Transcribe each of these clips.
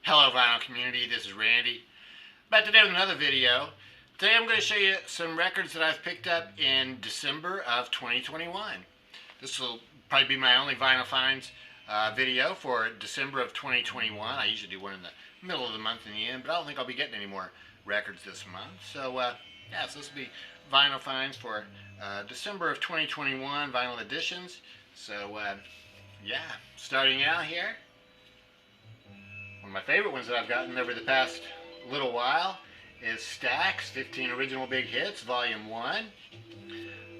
Hello vinyl community, this is Randy. Back today with another video. Today I'm going to show you some records that I've picked up in December of 2021. This will probably be my only vinyl finds video for December of 2021. I usually do one in the middle of the month in the end, but I don't think I'll be getting any more records this month. So yeah, so this will be vinyl finds for December of 2021 vinyl editions. So yeah, starting out here. One of my favorite ones that I've gotten over the past little while is Stax 15 Original Big Hits Volume 1.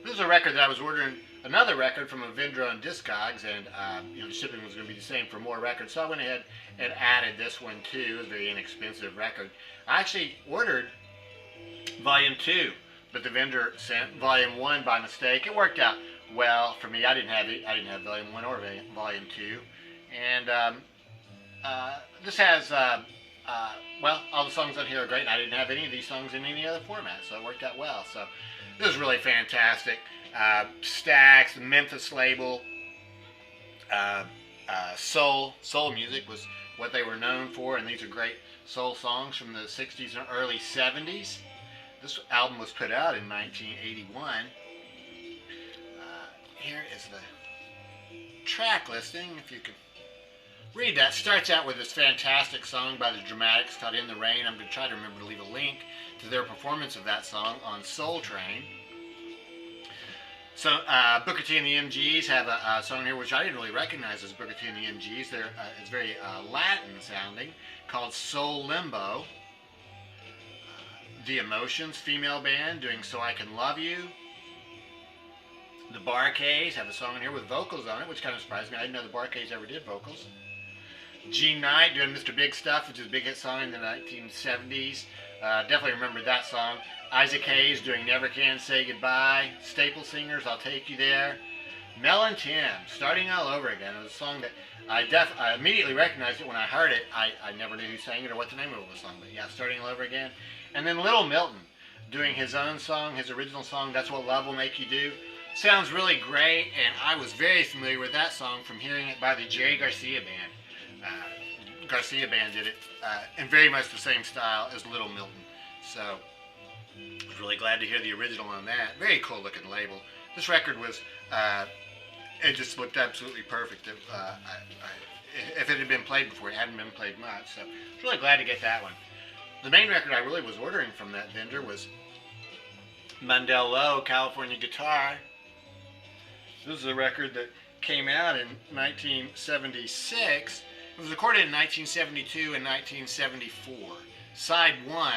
This is a record that I was ordering another record from a vendor on Discogs, and the shipping was going to be the same for more records, so I went ahead and added this one too. It was a very inexpensive record. I actually ordered Volume 2, but the vendor sent Volume 1 by mistake. It worked out well for me. I didn't have it. I didn't have Volume 1 or Volume 2, and this has, well, all the songs on here are great, and I didn't have any of these songs in any other format, so it worked out well. So this is really fantastic. Stax, the Memphis label, soul music was what they were known for, and these are great soul songs from the 60s and early 70s. This album was put out in 1981. Here is the track listing, if you can read that. Starts out with this fantastic song by the Dramatics called In the Rain. I'm going to try to remember to leave a link to their performance of that song on Soul Train. So Booker T and the MGs have a song here which I didn't really recognize as Booker T and the MGs. It's very Latin sounding, called Soul Limbo. The Emotions, female band, doing So I Can Love You. The Bar-Kays have a song in here with vocals on it, which kind of surprised me. I didn't know the Bar-Kays ever did vocals. G Knight doing Mr. Big Stuff, which is a big hit song in the 1970s. Definitely remember that song. Isaac Hayes doing Never Can Say Goodbye. Staple Singers, I'll Take You There. Mel and Tim, Starting All Over Again. It was a song that I immediately recognized it when I heard it. I never knew who sang it or what the name of the song, but yeah, Starting All Over Again. And then Little Milton doing his own song, his original song, That's What Love Will Make You Do. Sounds really great, and I was very familiar with that song from hearing it by the Jerry Garcia Band. Garcia Band did it in very much the same style as Little Milton. So I was really glad to hear the original on that. Very cool looking label. This record was, it just looked absolutely perfect. If it had been played before, it hadn't been played much. So I was really glad to get that one. The main record I really was ordering from that vendor was Mundell Lowe, California Guitar. This is a record that came out in 1976. It was recorded in 1972 and 1974. Side 1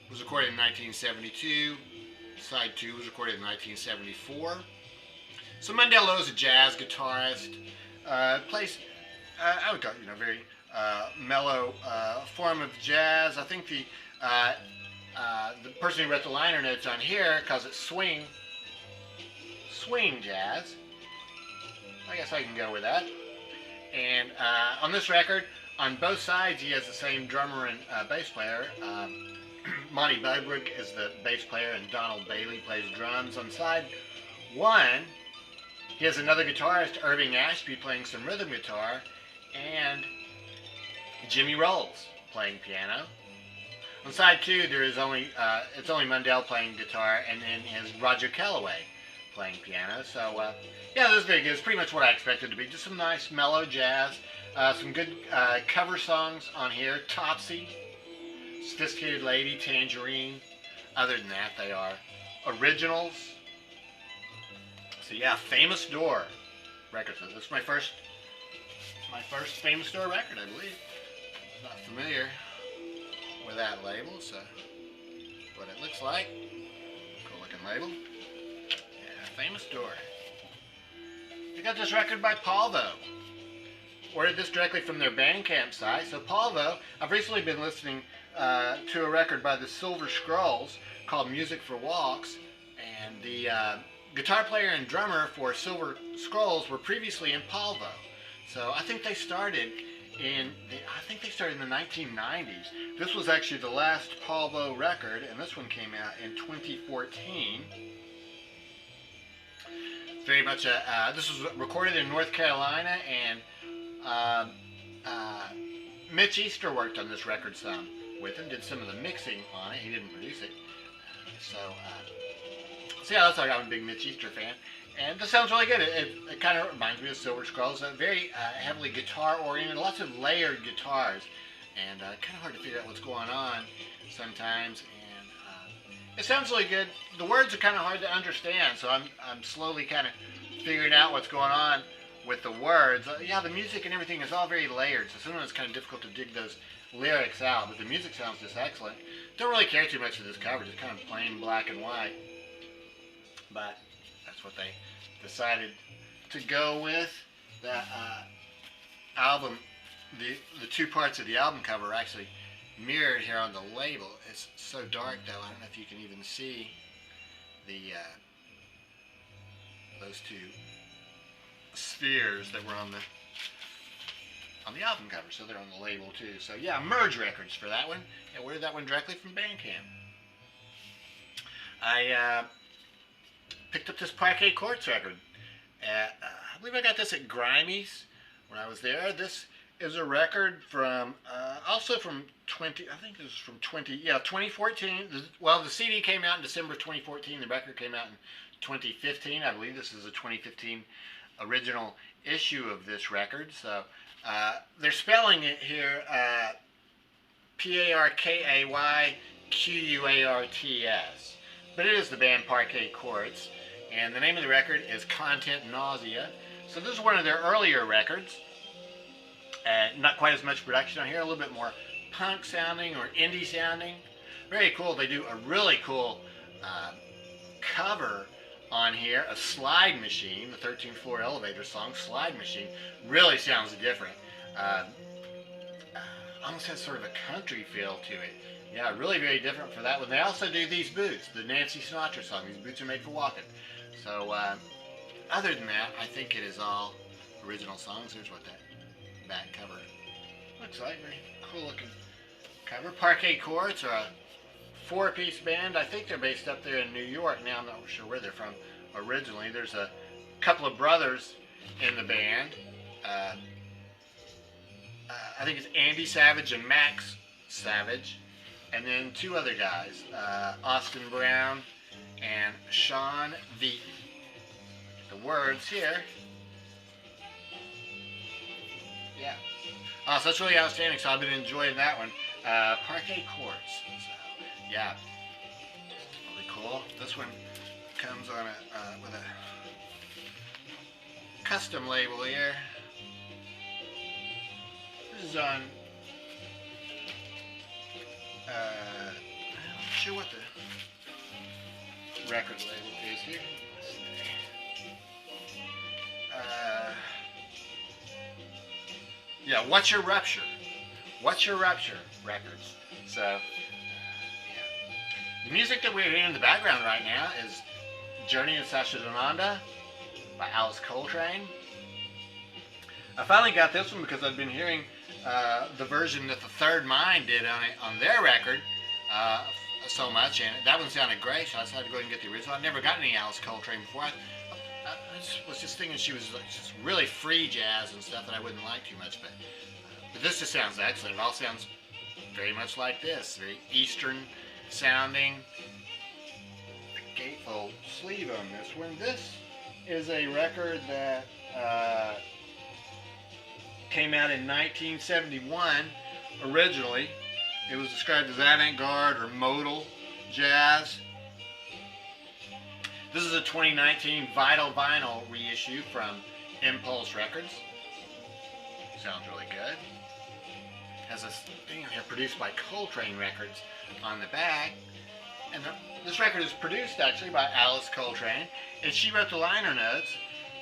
was recorded in 1972. Side 2 was recorded in 1974. So Mundell Lowe is a jazz guitarist. Plays, I would call it, very mellow form of jazz. I think the person who wrote the liner notes on here calls it swing jazz. I guess I can go with that. And on this record, on both sides, he has the same drummer and bass player. Monty Budwig is the bass player, and Donald Bailey plays drums. On side 1, he has another guitarist, Irving Ashby, playing some rhythm guitar, and Jimmy Rolls playing piano. On side 2, there is it's only Mundell playing guitar, and then has Roger Kellaway playing piano. So yeah, this is very good. It's pretty much what I expected it to be. Just some nice mellow jazz. Some good cover songs on here. Topsy, Sophisticated Lady, Tangerine. Other than that, they are originals. So yeah, Famous Door record. So this is my first Famous Door record, I believe. I'm not familiar with that label, so what it looks like. Cool looking label. Famous Door. I got this record by Polvo. Ordered this directly from their Bandcamp site. So Polvo, I've recently been listening to a record by the Silver Scrolls called Music for Walks, and the guitar player and drummer for Silver Scrolls were previously in Polvo. So I think they started in the 1990s. This was actually the last Polvo record, and this one came out in 2014. Very much this was recorded in North Carolina, and Mitch Easter worked on this record some with him, did some of the mixing on it. He didn't produce it. So yeah, that's why I'm a big Mitch Easter fan. And this sounds really good. It kind of reminds me of Silver Skulls. Very heavily guitar-oriented, lots of layered guitars. And kind of hard to figure out what's going on sometimes. And it sounds really good. The words are kind of hard to understand, so I'm slowly kind of figuring out what's going on with the words. Yeah, the music and everything is all very layered, so sometimes it's kind of difficult to dig those lyrics out, but the music sounds just excellent. Don't really care too much for this cover, just kind of plain black and white. But that's what they decided to go with. That album, the two parts of the album cover are actually mirrored here on the label. It's so dark though, I don't know if you can even see the those two spheres that were on the album cover, so they're on the label too. So yeah, Merge Records for that one. I ordered that one directly from Bandcamp. I picked up this A Chords record. I believe I got this at Grimey's when I was there. This is a record from, also from 2014. Well, the CD came out in December 2014. The record came out in 2015. I believe this is a 2015 original issue of this record. So they're spelling it here Parkayquarts, but it is the band A Chords, and the name of the record is Content Nausea. So this is one of their earlier records. Not quite as much production on here, a little bit more punk sounding or indie sounding. Very cool. They do a really cool cover on here, a Slide Machine, the 13th Floor Elevator song, Slide Machine. Really sounds different. Almost has sort of a country feel to it. Yeah, really very different for that one. They also do These Boots, the Nancy Sinatra song. These boots are made for walking. So other than that, I think it is all original songs. Here's what that back cover looks like. Very cool looking cover. A Chords are a four-piece band. I think they're based up there in New York now. I'm not sure where they're from originally. There's a couple of brothers in the band. I think it's Andy Savage and Max Savage. And then two other guys, Austin Brown and Sean V. The words here. Yeah. So that's really outstanding. So I've been enjoying that one. A Chords. So, yeah. Really cool. This one comes on with a custom label here. This is on. I'm not sure what the record label is here. Let's see. Yeah, What's Your Rupture? What's Your Rupture records. So, yeah. The music that we're hearing in the background right now is Journey in Saschidananda by Alice Coltrane. I finally got this one because I've been hearing the version that the Third Mind did on their record so much, and that one sounded great, so I decided to go ahead and get the original. I've never gotten any Alice Coltrane before. I was just thinking she was like just really free jazz and stuff that I wouldn't like too much, but this just sounds excellent. It all sounds very much like this, very Eastern sounding. The gatefold sleeve on this one. This is a record that came out in 1971 originally. It was described as avant-garde or modal jazz. This is a 2019 Vital Vinyl reissue from Impulse Records. Sounds really good. Has a thing here produced by Coltrane Records on the back. And this record is produced actually by Alice Coltrane, and she wrote the liner notes.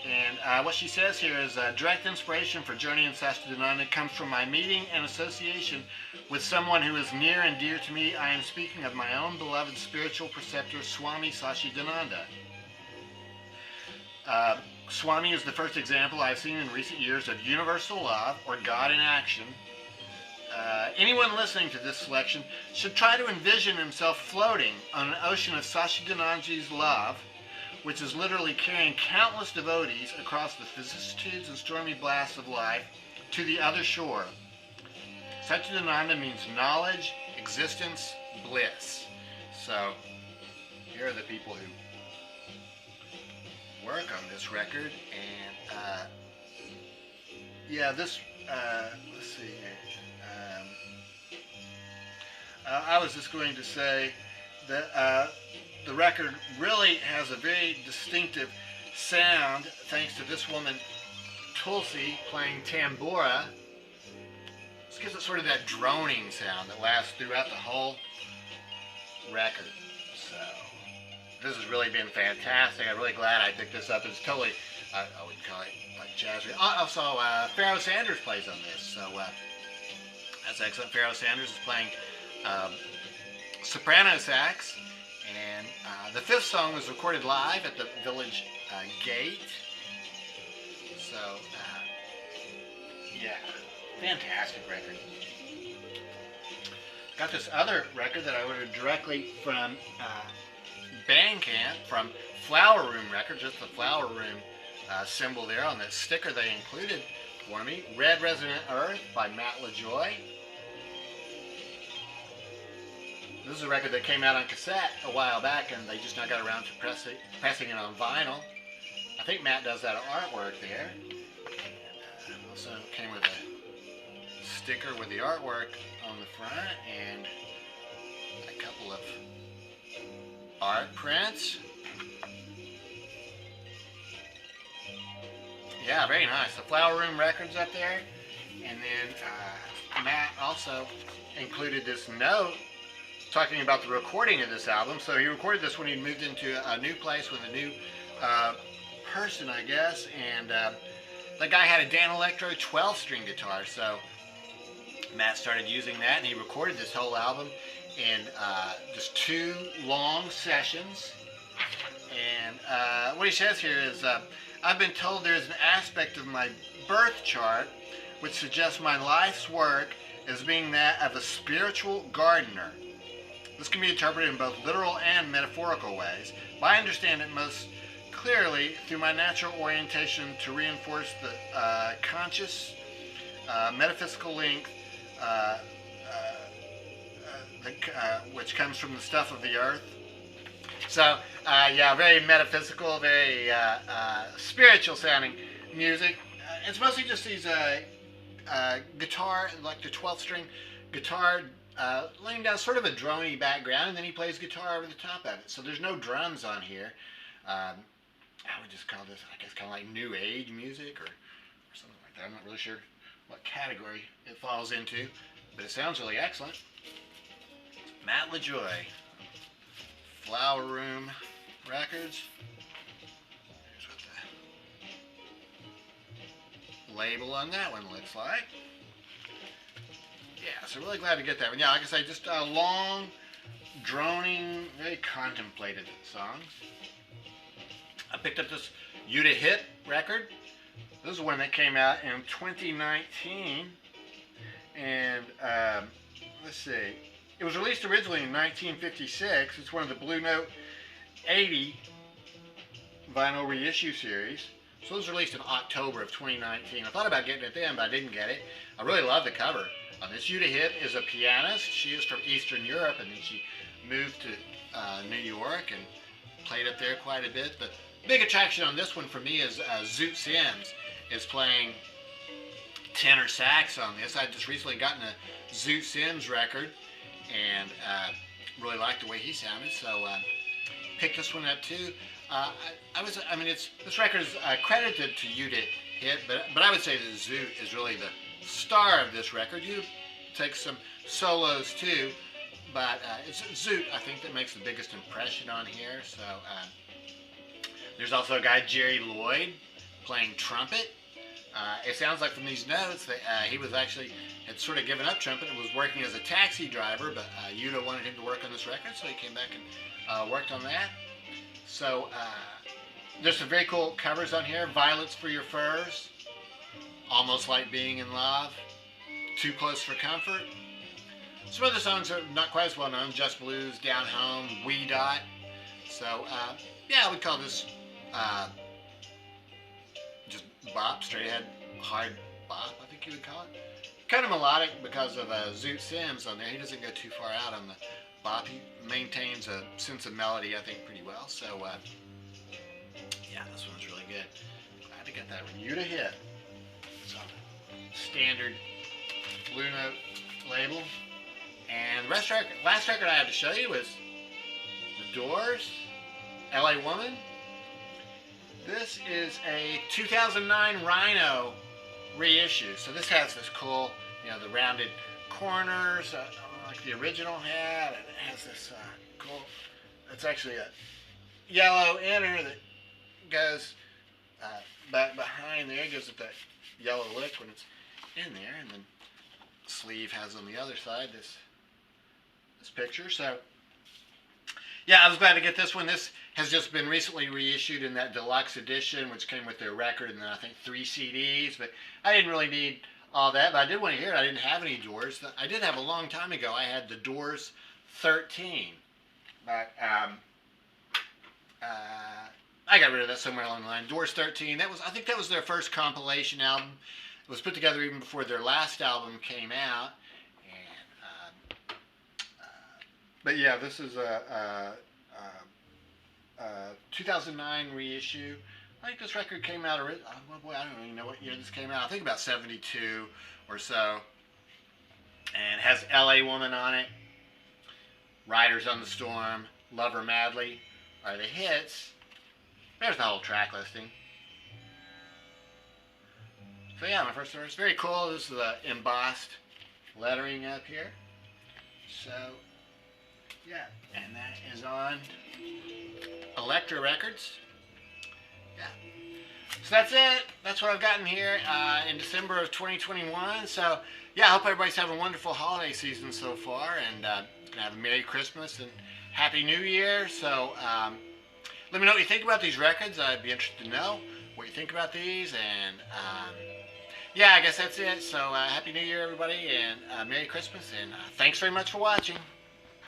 And what she says here is, direct inspiration for Journey in Saschidananda comes from my meeting and association with someone who is near and dear to me. I am speaking of my own beloved spiritual preceptor, Swami Saschidananda. Swami is the first example I've seen in recent years of universal love, or God in action. Anyone listening to this selection should try to envision himself floating on an ocean of Saschidananda's love, which is literally carrying countless devotees across the vicissitudes and stormy blasts of life to the other shore. Satchidananda means knowledge, existence, bliss. So here are the people who work on this record, and yeah, this let's see. I was just going to say that the record really has a very distinctive sound thanks to this woman Tulsi playing tambura. This gives it sort of that droning sound that lasts throughout the whole record. So this has really been fantastic. I'm really glad I picked this up. It's totally, I would call it like jazz. Also, Pharoah Sanders plays on this, so that's excellent. Pharoah Sanders is playing soprano sax, and the fifth song was recorded live at the Village Gate. So, yeah, fantastic record. Got this other record that I ordered directly from Bandcamp, from Flower Room Records. Just the Flower Room symbol there on that sticker they included for me. Red Resonant Earth by Matt LaJoy. This is a record that came out on cassette a while back, and they just now got around to pressing it on vinyl. I think Matt does that artwork there. And, also came with a sticker with the artwork on the front and a couple of art prints. Yeah, very nice. The Flower Room Records up there. And then Matt also included this note talking about the recording of this album. So he recorded this when he moved into a new place with a new person, I guess. And the guy had a Dan Electro 12-string guitar. So Matt started using that, and he recorded this whole album in just 2 long sessions. And what he says here is, I've been told there's an aspect of my birth chart which suggests my life's work as being that of a spiritual gardener. This can be interpreted in both literal and metaphorical ways, but I understand it most clearly through my natural orientation to reinforce the conscious, metaphysical link which comes from the stuff of the earth. So, yeah, very metaphysical, very spiritual sounding music. It's mostly just these guitar, like the 12-string guitar, laying down sort of a drony background, and then he plays guitar over the top of it. So there's no drums on here. I would just call this, I guess, kind of like new age music or something like that. I'm not really sure what category it falls into, but it sounds really excellent. Matt LaJoy, Flower Room Records. Here's what the label on that one looks like. Yeah, so really glad to get that one. Yeah, like I say, just long, droning, very contemplated songs. I picked up this You to Hit record. This is one that came out in 2019. And let's see. It was released originally in 1956. It's one of the Blue Note 80 vinyl reissue series. So it was released in October of 2019. I thought about getting it then, but I didn't get it. I really love the cover on this. You to Hit is a pianist. She is from Eastern Europe, and then she moved to New York and played up there quite a bit. But big attraction on this one for me is Zoot Sims is playing tenor sax on this. I just recently gotten a Zoot Sims record and really liked the way he sounded, so picked this one up too. This record is credited to You to Hit, but I would say that Zoot is really the star of this record. You take some solos too, but it's Zoot, I think, that makes the biggest impression on here. So there's also a guy, Jerry Lloyd, playing trumpet. It sounds like from these notes that he was actually had sort of given up trumpet and was working as a taxi driver, but Yuta wanted him to work on this record, so he came back and worked on that. So there's some very cool covers on here. Violets for Your Furs, Almost Like Being in Love, Too Close for Comfort. Some other songs are not quite as well known. Just Blues, Down Home, Wee Dot. So yeah, I would call this just bop, straight ahead, hard bop, I think you would call it. kind of melodic because of Zoot Sims on there. He doesn't go too far out on the bop. He maintains a sense of melody, I think, pretty well. So, yeah, this one's really good. Glad to get that Remuda hit. It's on a standard Blue Note label. And the last record I have to show you is The Doors, LA Woman. This is a 2009 Rhino reissue. So this has this cool, you know, the rounded corners, like the original had. And it has this cool, it's actually a yellow inner that goes back behind there. It gives it that yellow look when it's in there. And then the sleeve has on the other side this picture. So yeah, I was glad to get this one. This has just been recently reissued in that deluxe edition, which came with their record and then I think 3 CDs. But I didn't really need all that, but I did want to hear it. I didn't have any Doors. I did have a long time ago. I had the Doors 13, but I got rid of that somewhere along the line. Doors 13. I think that was their first compilation album. It was put together even before their last album came out. But yeah, this is a 2009 reissue. I think this record came out, well, boy, I don't even know what year this came out. I think about 72 or so. And it has LA Woman on it. Riders on the Storm, Love Her Madly are the hits. There's the whole track listing. So yeah, my first source. Very cool. This is the embossed lettering up here. So yeah, and that is on Elektra Records. Yeah. So that's it. That's what I've gotten here in December of 2021. So yeah, I hope everybody's having a wonderful holiday season so far, and gonna have a Merry Christmas and Happy New Year. So let me know what you think about these records. I'd be interested to know what you think about these. And yeah, I guess that's it. So Happy New Year, everybody, and Merry Christmas, and thanks very much for watching.